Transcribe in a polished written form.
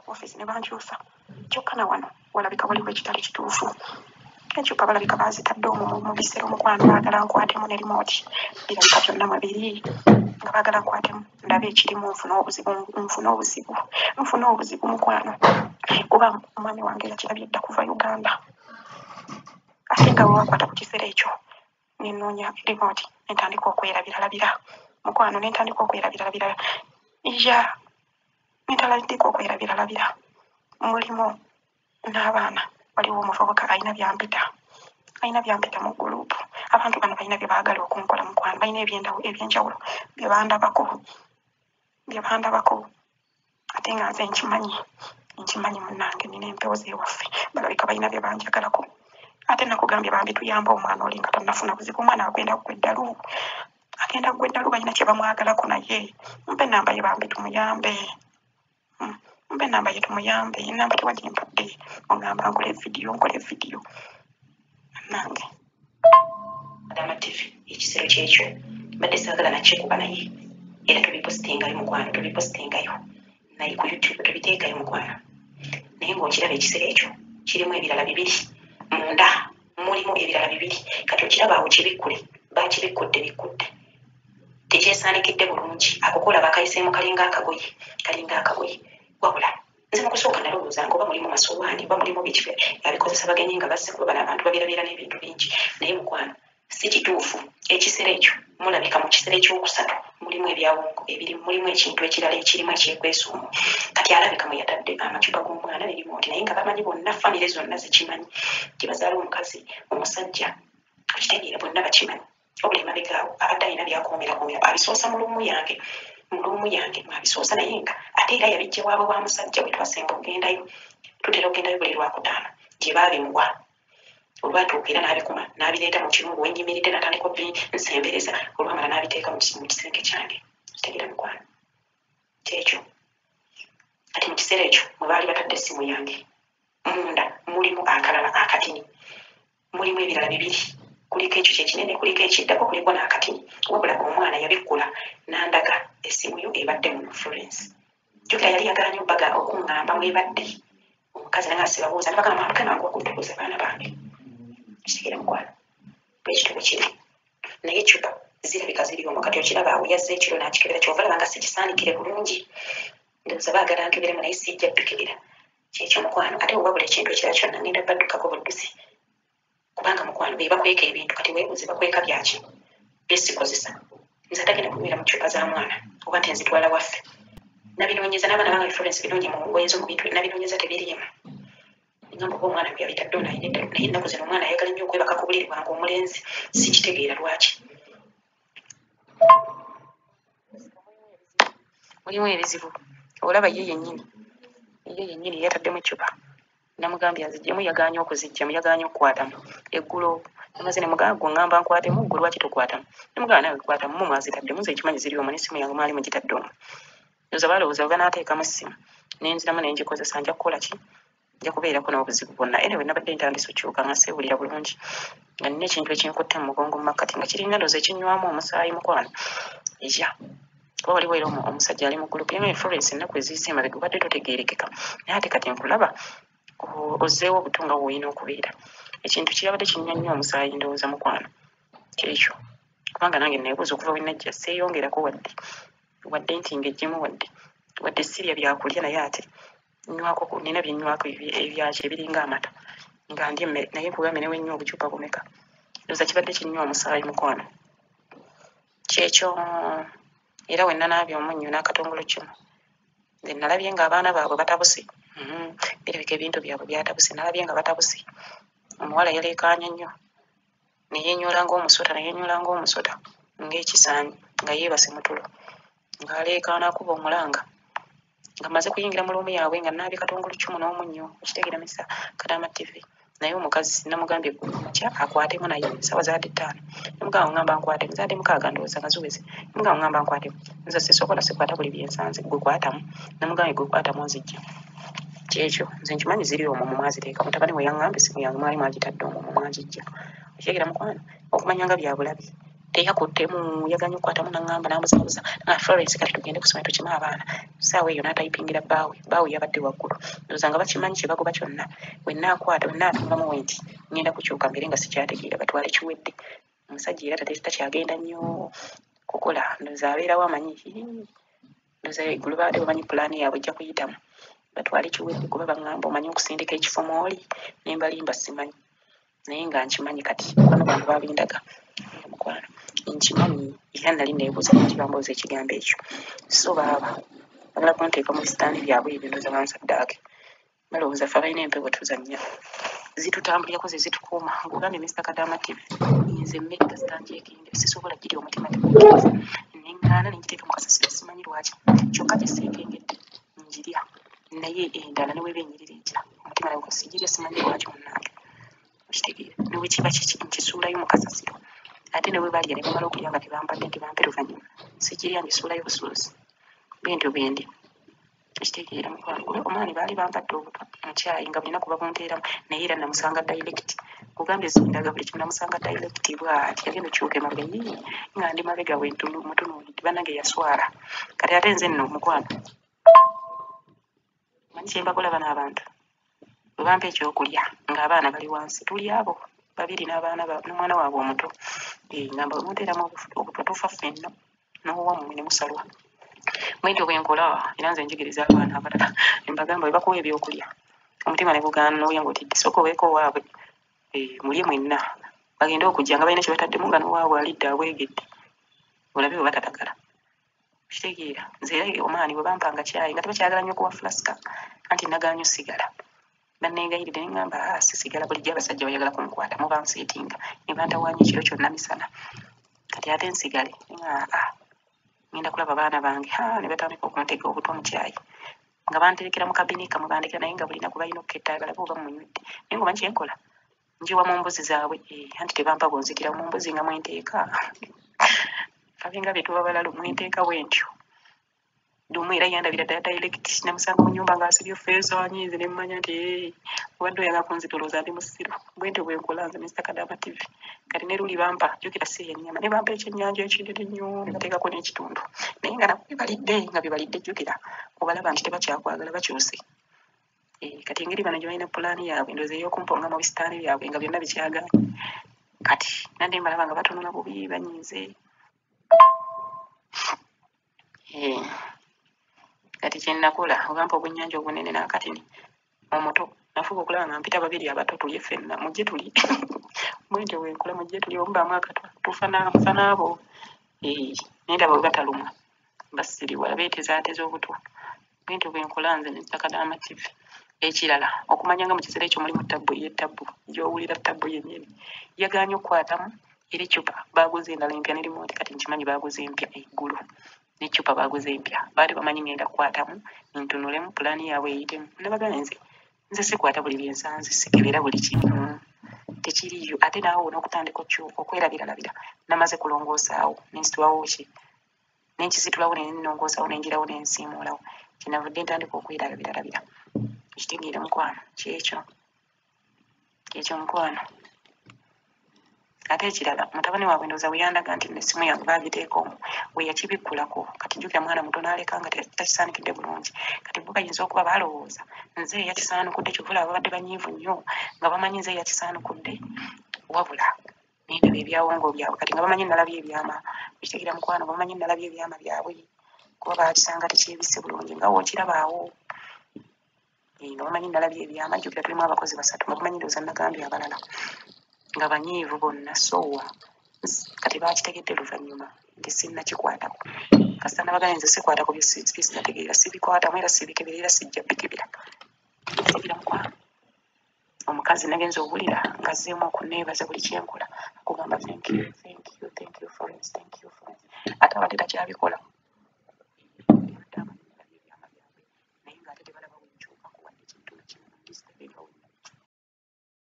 office ne bankyusa kyokka na wano walabika waliwo ekitali kituufu. Enkyupa balabika baazitadde omwo mu biseera omukwano baagala nkwatemu ne remote birabika byonna mwe biri nga baagala nkwatemu ndabe ekirimu nfune obuzibu mukwano kuba omwami wange yakirabye edda kuva Uganda ate nga bwewakwata ku kiseera ekyo nenoonya remote nentandika okwerabiralabira mukwano nentandika okwerabiralabira nentandika okwerabiralabira mulimu n'abaana waliwo omuvubuka alina byampita mu gurupu abantu bano balina bye baagala okunkola mukwano balina ebyenjawulo bye bandabako ate nga nze nkimanyi munnange nina empewo z'ewaffe balabika balina bye banjagalako ate nakugambye bambituyamba omwana oli nga tannafuna buzibu omwana agenda ggwa eddalu balina kye bamwagalako naye mpe enamba ye bambi tumuyambe enamba tewa gyempadde ogamba nkole vidiyo nange Adama TV ekisero kyekyo mbadde saagala nakyekuba naye era tubipositingayo mukwano naye ku YouTube tubiteekayo mukwano naye ng'okiraba ekisero ekyo kirimu ebirala bibiri munda mulimu ebirala bibiri kati okiraba awo kibikkule bakibikkudde tekyesaanikidde bulungi akukola bakayiseemu kalinga akagoye wabula nze mu kusooka nalowooza nga oba mulimu masowaani oba mulimu biki abikozesa bagenyi nga bazze kuba bano abantu babirabyera n'ebintu bingi naye mukwano si kituufu ekisero ekyo mulabika mu kisero ekyokusatu mulimu ebyawongo ebirimu mulimu ekintu ekirala ekirimu ekyekwesa omwo kati alabika mwe yatadde amacupa g'omwana ne remote naye nga bamanyi bonna famire zonna zikimanyi kibazaala omukazi omusajja akitegeera bonna bakimanyi obuli emabegaawo abadde alina byakoomera abisoosa mu luumu yange mwabisoosa naye nga ate era yabijja waabwe wa musajja bwe twasemba okugendayo tutera okugendayo buli lwakutaano gye baabimuwa olwatuuka era n'abikuma n'abireeta mu kirumu wenyimiridde natandika nsembereza olwamala n'abiteeka mu kisenge kyange kitegeera mukwano kyekyo kati mu kiseera ekyo mwe baali batadde essimu yange munda mulimu akalala akatini mulimu ebirala bibiri kuliko ekyo kyekinene kuliko ekiddako kuliko n'akatini wabula omwana yabikkula n'andaga essimu yo ebadde mu Florence jjukira yali yagaanye obbaga okuŋŋamba mwebadde omukazi nange asibabuuza nebagamba mukama ngwakutubuuza abaana bange kitegeera mukwano bwekitubo kiri naye ecupa zirabika ziri omwo kati okiraba awo yazza ekiro n'akikebera kyova laba nga sikisaanikire bulungi ndowooza baagala nkebiremu naye sijja bikebera kyekyo mukwano ate wabula ekintu ekirala kyonna ngenda baddukako buddusi kubanga mukwano be bakweka ebintu kati weebuuze bakweka byaki byesikozesa nze atagenda kunywera mu cupa za mwana oba nti nzitwala waffe nabinoonyeza n'abaana bange Florence binoonya mu ngoye zo mu bintu nabinoonyeza tebiriimu ngamba oba omwana bwe yabitadde naye ennaku zino omwana ayagala nnyo okwebaka ku buliri bwange omulenzi sikitegeera lwaki mulimu ebizibu olaba ye yennyini yataddemu ecupa namugambye aziggyemu yagaanye okuziggyemu yagaanye okukwatamu eggulo namaze nemugamba gwe ŋŋamba nkwatemu gwe lwaki tokwatamu nemugamba nawe kwatamu mu mwazitaddemu nze ekimanyi ziri omwo n'essimu yange mwali mugitadde omwo ndoza balowooza bwe banaateekamu essimu nenziramu nengikozesa nja kukola ki nja kubeerako n'obuzibu bwonna era nabadde ntandise okyuka nga seewulira bulungi nga nina ekintu ekinkutte mu mugongo mu makkati nga kirina ndooza ekinywamu omusaayi mukwano eya kuba waliwo era omusajja ali mu gulupu yange Florence ennaku eziyise emabega obadde totegeerekeka naye ate kati nkulaba ozzeewo obutunga bw'olina okubeera ekintu kirabadde kinnya nnyo omusaayi ndowooza mukwano kyekyo kubanga nange neebuuza okuva we najja seeyongerako wadde nti ng'eggyemu wadde sirya byakulya naye ate nywako nina byenywako ebyaki ebiringa amata nga ndya emmere naye nkugambe newe nnyo obucupa bumeka ndowooza kibadde kinnya omusaayi mukwano kyekyo era wenna naabya omunnyo n'akatongolo kimu nze nalabye ng'abaana baabwe batabuse birabika ebintu byabwe byatabuse nalabye nga batabuse omuwala yaleekaanya nnyo neyenyoola ng'omusota ng'ekisaanyi nga yeebase mutulo ng'aleekaana akuba omulanga nga maze kuyingira mu luumu yaabwe nga naabye katongolo kimu n'omunnyo ekitegeera misa Kadama TV naye omukazi namugambye kya akwatemu naye sawa zaadde 5 nemugamba ngamba nkwatemu zaadde 6 ndowooza nga ziweze nemugamba ngamba nkwatemu nze sisobola sikwata buli byensanze gwe kwatamu namugambye gwe kwatamu nzijja kyekyo nze nkimanyi ziri omwo mu mwaziteeka mutabani we yaŋŋamba essimu yange mwali mwagitadde omwo mu mwagijja okitegeera mukwano okumanya nga byabulabi teyakuttemu yaganya okukwatamu naŋŋamba n'ambuzabuza Florence kati tugende ku ssomero tukime abaana ssaawa eyo n'atayipingira baawe yabadde waggulu ndowooza nga bakimanyi kye bagoba kyonna wenaakwata wenaatunulamu we nti ngenda kukyuka mbere nga sikyategeera batwale kiwedde omusajja era takyagenda nnyo kukola ndowooza abeerawo amanyi ndowooza eggulu baadde bamanyi pulaani yaabwe ejja kuyitamu batwale kiwedde kuba baŋŋamba omanyi okusindika ekifo mwoli nembalimba simanyi naye nga nkimanyi kati mukwano bantu babindaga mukwano nkimanyi era nali neebuuza lwaki bambooza ekigambo ekyo so baaba bagala kunteeka mu bisitaani byabwe ebyo ndowooza bansaddaake balowooza ffe balina empewo tuzannya zitutambulirako ze zitukuuma ngugambye Mr. Kadama TV nze mmetta sitanjeekenge sisobola giri omutima tegukkiriza neŋŋaana nenkiteeka mu kasasiro simanyi lwaki kyokka gye seekengedde njirya naye endala ne weeba enyirira ejja omutima ne sigirya simanyi lwaki munnange okitegeera ne bwe kiba nkisuulayo mu kasasiro ate ne bwe balya ne bamala okulya nga tebampadde nti bampe luvannyuma sigirya ngisuulayo busuuzi bwentyo bwendi ekitegeera omwani baali bampadde obutwa mukyayi nga bulina kuba bunteeramu naye era namusanga direct kugambye ezindaga buli kimu namusanga direct bwati yagenda okyuka emabega nga ndi mabega mutunuulidde bannange yaswala kati ate nze nno omukwano manyi kyembakola bano abantu bwe bampa ekyokulya ng'abaana bali wansi tuli abo babiri n'omwana waabwe omuto ngamba munteeramu obutwa tufa ffenno n'owammwe ne musalwa mwentyo bwenkola era nze njigiriza abaana abalala embagamba bwe bakuwa ebyokulya omutima ne gugaana n'oya ng'otidde sooka oweeko owaabwe mulye mwenna bagende okujja nga balina kye bataddemu nga n'owaabwe alidde abwegedde olabe bwe batatagala kitegeera nze era omaani bwe bampanga kyayi nga tebakyagala nnyo okuwa fulasika anti nagaanyo sigala bannengayiride ne ŋŋamba sisigala bulijjo abasajja bayagala kunkwata muba nseetinga ne bantawaanya ekiro kyonna misana kati ate nsigale ngenda kulaba baana bange ne batandika okunteeka obutwa mu kyayi nga banterekera mu kabinika mwe bandekera naye nga bulina ku balina okuketta balabe oba munywedde naye ngaomanyi kyenkola njiwa mu mbuzi zaabwe anti tebampa gonzikira mu mbuzi nga mwenteeka abenga bye tuba balalu mwenteeka bwentyo dumu era yandabira ddala direct namusanga mu nnyumba ng'asibye feeso wanyiizi ne mmanya nti obadde oyagala kunzitolooza ndi musiru bwentyo bwenkola nze Mr. Kadama TV kati ne luli bampa jjukira si yennyama ne bampa ekyennyanja ekinene nnyo ne bateekako n'ekitundu naye nga nabo byebalidde jjukira obalaba nti tebakyakwagala bakyuse kati engeri bano gye balina pulaani yaabwe ndowooza ey'okumponga mu bisitaani byabwe nga byonna bikyagaanye kati nande mbalaba nga batunula bubi banyiize kati kyennakola obampa obwennyanja obunene n'akatini omuto nafuba okulaba nga mpita babiri abato tulye ffenna mujje tuli mwentyo bwenkola mujje tuli omubaamu akatwa tufa n'abo nendaba bwe batalumwa basiriwala beetezaateza obutwa mwentyo bwenkola nze Mr. Kadama TV ekirala okumanya nga mu kiseera ekyo mulimu tabbu y'ettabbu gy'owulira tabbu yennyini yagaanye okukwatamu era ecupa baaguze endala empya ne limooti kati nkimanyi baaguze empya eggulu n'ecupa baaguze empya baali bamanyi ngenda kukwatamu ntunulemu pulaani yaabwe eyitemu nabagana nze sikwata buli byensanze sikebera buli kintu tekiriyo ate naawe wona okutandika okwerabiralabira namaze kulongoosaawo nensitulawo ki nenkisitulawo nenongoosawo nenjirawo nensiimuulawo kyenavudde ntandika okwerabiralabira ekitegeere mukwano kyekyo mukwano ate ekirala mutabani waabwe ndowooza bwe yandaga nti nessimu yange baagiteeka omwo we yakibikkulako kati jjukira mwana muto n'aleka nga takisaanikidde bulungi kati bo bayinza okuba balowooza nze yakisaanukudde kyovula babadde banyiivu nnyo nga bamanyi nze yakisaanukudde wabula nendaba ebyawongo byabwe kati nga bamanyi nalabye ebyama ekitegeera mukwano bamanyi nalabye ebyama byabwe kuba baakisanga tekyebisse bulungi nga wookirabaawo nga bamanyi nalabye ebyama jjukira tulimu abakozi 3 nga bamanyi ndowooza nagambye abalala nga banyiivu bonna sowa kati baakitegedde luvannyuma nti sinnakikwatako kasita nabagane nze sikwatako byesinategeera sibikwatamu era sibikebera era sijja bikebera kitegeera mukwano omukazi nagenza owulira ngazzeemu okuneebaza buli kyenkola akugamba thank you Florence ate abadde takyabikola